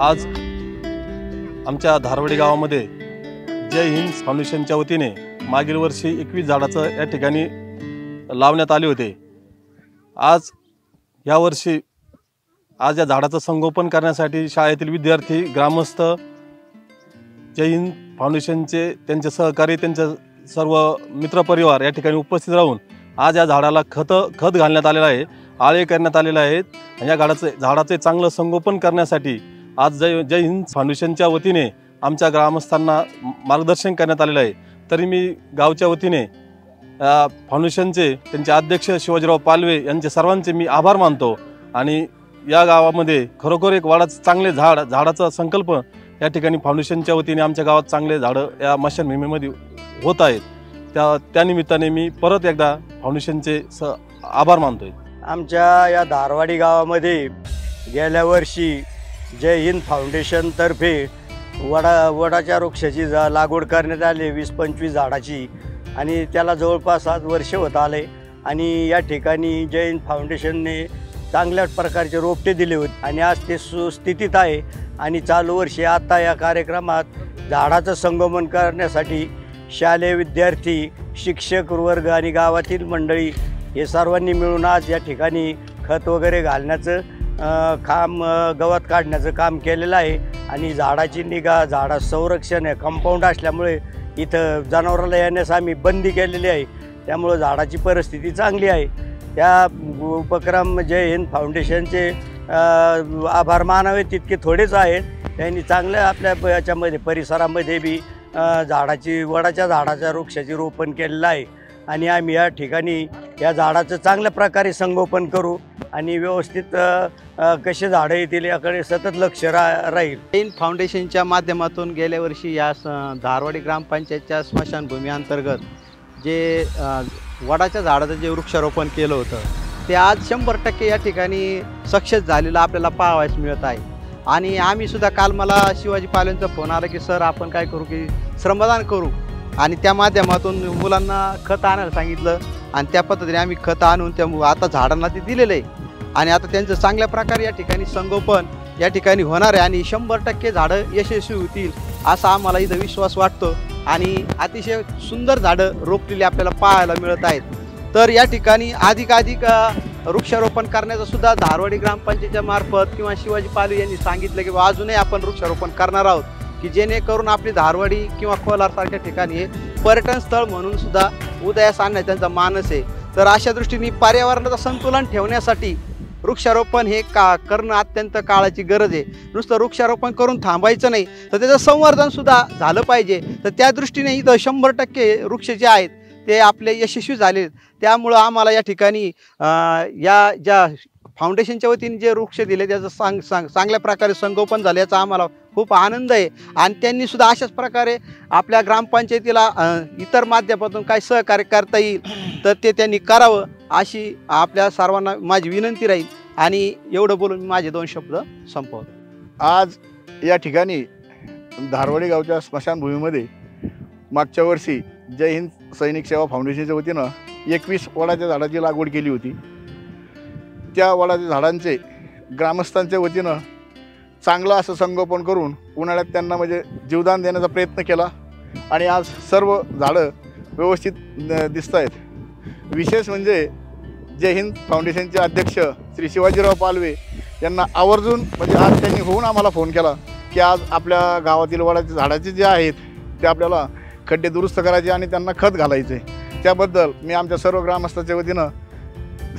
आज आमच्या धारवाडी गावामध्ये जय हिंद फाउंडेशनच्या वतीने मागील वर्षी 21 झाडाचं या ठिकाणी लावण्यात आले होते। आज या वर्षी या झाडाचं संगोपन करण्यासाठी शाळेतील विद्यार्थी, ग्रामस्थ, जय हिंद फाउंडेशनचे त्यांचे सहकारी, त्यांचे सर्व मित्रपरिवार या ठिकाणी उपस्थित राहून आज या झाडाला खत घालण्यात आलेलं आहे, आळे करण्यात आलेले आहेत। या झाडाचे चांगलं संगोपन करण्यासाठी आज जय हिंद फाउंडेशनच्या वतीने आमच्या ग्रामस्थांना मार्गदर्शन करण्यात आलेलं आहे। तरी मी गावच्या वतीने फाउंडेशनचे त्यांचे अध्यक्ष शिवाजीराव पालवे यांचे सर्वांचे मी आभार मानतो। आणि या गावामध्ये खरोखर एक वाडाचं चांगले झाडाचा संकल्प या ठिकाणी फाउंडेशनच्या वतीने आमच्या गावात चांगले झाडं या मशान मोहिमेमध्ये होत आहेत। त्या निमित्ताने मी परत एकदा फाउंडेशनचे आभार मानतोय। आमच्या या धारवाडी गावामध्ये गेल्या वर्षी जय हिंद फाउंडेशनतर्फे वडाच्या वृक्षाची लागवड करण्यात आली 20-25 झाडाची, आणि त्याला जवळपास आज वर्ष होत आले। आणि या ठिकाणी जय हिंद फाउंडेशनने चांगल्या प्रकारचे रोपटे दिले होते आणि आज ते सुस्थितीत आहे। आणि चालू वर्षी आता या कार्यक्रमात झाडाचं संगोपन करण्यासाठी शालेय विद्यार्थी, शिक्षक वर्ग आणि गावातील मंडळी हे सर्वांनी मिळून आज या ठिकाणी खत वगैरे घालण्याचं गवत काढण्याचं काम केलेलं आहे। आणि झाडाची निगा, झाडा संरक्षण आहे, कंपाऊंड असल्यामुळे इथं जनावराला येण्यास आम्ही बंदी केलेली आहे, त्यामुळे झाडाची परिस्थिती चांगली आहे। त्या उपक्रम जय हिंद फाउंडेशनचे आभार मानावे तितके थोडेच आहेत। त्यांनी चांगल्या आपल्या याच्यामध्ये परिसरामध्ये बी वडाच्या झाडाच्या वृक्षाचे रोपण केलेलं आहे। आणि आम्ही या ठिकाणी या झाडाचं चांगल्या प्रकारे संगोपन करू आणि व्यवस्थित कसे झाडं येतील याकडे सतत लक्ष राहील। जय हिंद फाउंडेशनच्या माध्यमातून गेल्या वर्षी या धारवाडी ग्रामपंचायतच्या स्मशानभूमी अंतर्गत जे वडाच्या झाडाचं जे वृक्षारोपण केलं होतं ते आज 100% या ठिकाणी सक्सेस झालेलं आपल्याला पाहावयास मिळत आहे। आणि आम्ही सुद्धा काल मला शिवाजी पालवेंचा फोन आला की सर आपण काय करू की श्रमदान करू, आणि त्या माध्यमातून मुलांना खत आणायला सांगितलं आणि त्या पद्धतीने आम्ही खत आणून आता झाडांना ते दिलेलं आहे। आणि आता त्यांचं चांगल्या प्रकारे या ठिकाणी संगोपन या ठिकाणी होणार आहे आणि 100% झाडं यशस्वी होतील असा आम्हाला इथं विश्वास वाटतो। आणि अतिशय सुंदर झाडं रोपलेली आपल्याला पाहायला मिळत आहेत। तर या ठिकाणी अधिकाधिक वृक्षारोपण करण्याचं सुद्धा धारवाडी ग्रामपंचायतीच्या मार्फत किंवा शिवाजी पालवे यांनी सांगितलं की अजूनही आपण वृक्षारोपण करणार आहोत, की जेणेकरून आपली धारवाडी किंवा कोलारसारख्या ठिकाणी हे पर्यटन स्थळ म्हणून सुद्धा उदयास आणण्याचा त्यांचा मानस आहे। तर अशा दृष्टीने पर्यावरणाचं संतुलन ठेवण्यासाठी वृक्षारोपण हे करणं अत्यंत काळाची गरज आहे। नुसतं वृक्षारोपण करून थांबायचं नाही, तर त्याचं संवर्धन सुद्धा झालं पाहिजे। तर त्या दृष्टीने इथं 100% वृक्ष जे आहेत ते आपले यशस्वी झाले। त्यामुळं आम्हाला या ठिकाणी या ज्या फाउंडेशनच्या वतीने जे वृक्ष दिले त्याचं चांगल्या प्रकारे संगोपन झालं याचा आम्हाला खूप आनंद आहे। आणि त्यांनी सुद्धा अशाच प्रकारे आपल्या ग्रामपंचायतीला इतर माध्यमातून काय सहकार्य करता येईल तर ते त्यांनी करावं अशी आपल्या सर्वांना माझी विनंती राहील। आणि एवढं बोलून मी माझे 2 शब्द संपवतो। आज या ठिकाणी धारवाडी गावच्या स्मशानभूमीमध्ये मागच्या वर्षी जय हिंद सैनिक सेवा फाउंडेशनच्या वतीनं 21 वडाच्या झाडाची लागवड केली होती। त्या वडाच्या झाडांचे ग्रामस्थांच्या वतीनं चांगलं असं संगोपन करून उन्हाळ्यात त्यांना म्हणजे जीवदान देण्याचा प्रयत्न केला आणि आज सर्व झाडं व्यवस्थित दिसत आहेत। विशेष म्हणजे जय हिंद फाउंडेशनचे अध्यक्ष श्री शिवाजीराव पालवे यांना आवर्जून म्हणजे आज त्यांनी होऊन आम्हाला फोन केला की आज आपल्या गावातील वडाच्या झाडाचे जे आहेत ते आपल्याला खड्डे दुरुस्त करायचे आणि त्यांना खत घालायचे। त्याबद्दल मी आमच्या सर्व ग्रामस्थांच्या वतीनं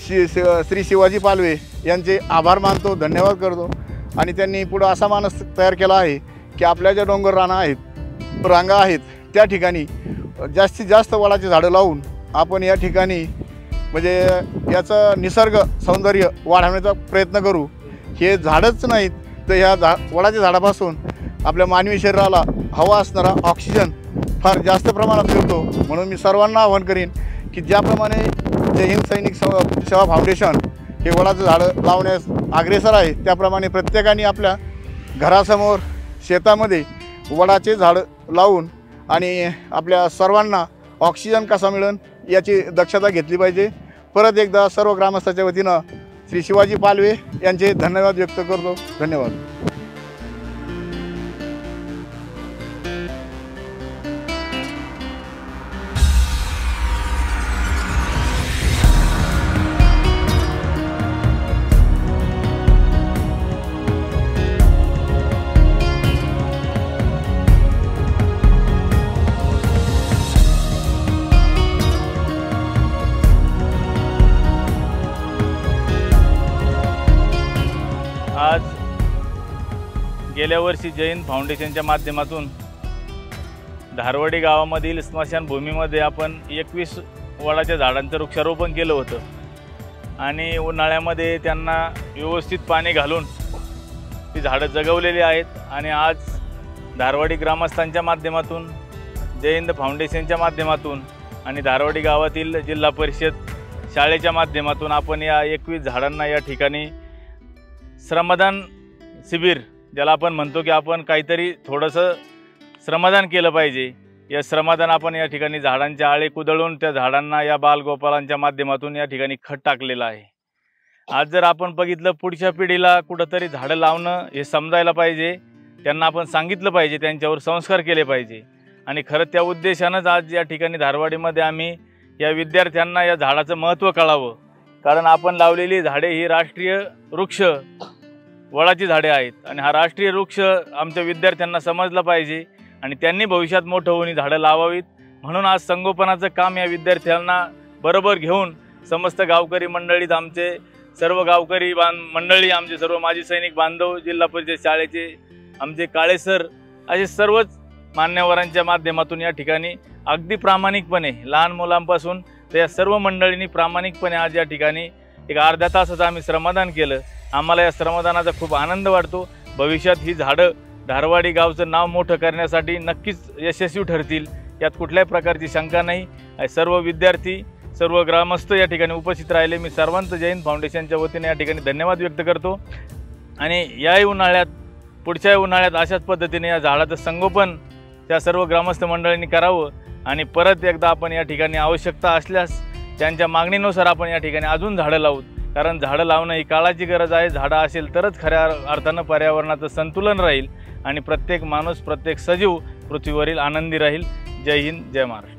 श्री शिवाजी पालवे यांचे आभार मानतो, धन्यवाद करतो। आणि त्यांनी पुढं असा मानस तयार केला आहे की आपल्या ज्या डोंगर रांगा आहेत त्या ठिकाणी जास्तीत जास्त वडाची झाडं लावून आपण या ठिकाणी म्हणजे याचं निसर्ग सौंदर्य वाढवण्याचा प्रयत्न करू। हे झाडच नाहीत तर ह्या वडाच्या झाडापासून आपल्या मानवी शरीराला हवा असणारा ऑक्सिजन फार जास्त प्रमाणात मिळतो। म्हणून मी सर्वांना आवाहन करीन की ज्याप्रमाणे जय हिंद सैनिक सेवा फाउंडेशन हे वडाचं झाडं लावण्यास अग्रेसर आहे त्याप्रमाणे प्रत्येकाने आपल्या घरासमोर, शेतामध्ये वडाचे झाडं लावून आणि आपल्या सर्वांना ऑक्सिजन कसा मिळेल याची दक्षता घेतली पाहिजे। परत एकदा सर्व ग्रामस्थांच्या वतीनं श्री शिवाजी पालवे यांचे धन्यवाद व्यक्त करतो। धन्यवाद। गेल्या वर्षी जय हिंद फाउंडेशनच्या माध्यमातून धारवाडी गावामधील स्मशानभूमीमध्ये आपण 21 वडाच्या झाडांचं वृक्षारोपण केलं होतं आणि उन्हाळ्यामध्ये त्यांना व्यवस्थित पाणी घालून ती झाडं जगवलेली आहेत आणि आज धारवाडी ग्रामस्थांच्या माध्यमातून जय हिंद फाउंडेशनच्या माध्यमातून आणि धारवाडी गावातील जिल्हा परिषद शाळेच्या माध्यमातून आपण या 21 झाडांना या ठिकाणी श्रमदान शिबिर, ज्याला आपण म्हणतो की आपण काहीतरी थोडंसं श्रमदान केलं पाहिजे, या श्रमदान आपण या ठिकाणी झाडांचे आळे कुदळून त्या झाडांना या बालगोपालांच्या माध्यमातून या ठिकाणी खत टाकलेलं आहे। आज जर आपण बघितलं पुढच्या पिढीला कुठंतरी झाडं लावणं हे समजायला पाहिजे, त्यांना आपण सांगितलं पाहिजे, त्यांच्यावर संस्कार केले पाहिजे आणि खरं त्या उद्देशानंच आज या ठिकाणी धारवाडीमध्ये आम्ही या विद्यार्थ्यांना या झाडाचं महत्त्व कळावं, कारण आपण लावलेली झाडे ही राष्ट्रीय वृक्ष वडाची झाडे आहेत आणि हा राष्ट्रीय वृक्ष आमच्या विद्यार्थ्यांना समजला पाहिजे आणि त्यांनी भविष्यात मोठं होऊन झाडं लावावीत। म्हणून आज संगोपनाचं काम या विद्यार्थ्यांना बरोबर घेऊन समस्त गावकरी मंडळीत आमचे सर्व गावकरी मंडळी, आमचे सर्व माजी सैनिक बांधव, जिल्हा परिषद शाळेचे आमचे काळे सर, असे सर्वच मान्यवरांच्या माध्यमातून या ठिकाणी अगदी प्रामाणिकपणे लहान मुलांपासून तर या सर्व मंडळींनी प्रामाणिकपणे आज या ठिकाणी एक अर्ध्या तासाचं आम्ही श्रमदान केलं। आम्हाला या श्रमदानाचा खूप आनंद वाटतो। भविष्यात ही झाडं धारवाडी गावचं नाव मोठं करण्यासाठी नक्कीच यशस्वी ठरतील, यात कुठल्याही प्रकारची शंका नाही। सर्व विद्यार्थी, सर्व ग्रामस्थ या ठिकाणी उपस्थित राहिले। मी सर्वांचं जय हिंद फाउंडेशनच्या वतीने या ठिकाणी धन्यवाद व्यक्त करतो आणि याही उन्हाळ्यात, पुढच्या उन्हाळ्यात अशाच पद्धतीने या झाडाचं संगोपन त्या सर्व ग्रामस्थ मंडळींनी करावं आणि परत एकदा आपण या ठिकाणी आवश्यकता असल्यास त्यांच्या मागणीनुसार आपण या ठिकाणी अजून झाडं लावू, कारण झाडं लावणं ही काळाची गरज आहे। झाडं असेल तरच खऱ्या अर्थानं पर्यावरणाचं संतुलन राहील आणि प्रत्येक माणूस, प्रत्येक सजीव पृथ्वीवरील आनंदी राहील। जय हिंद, जय महाराष्ट्र।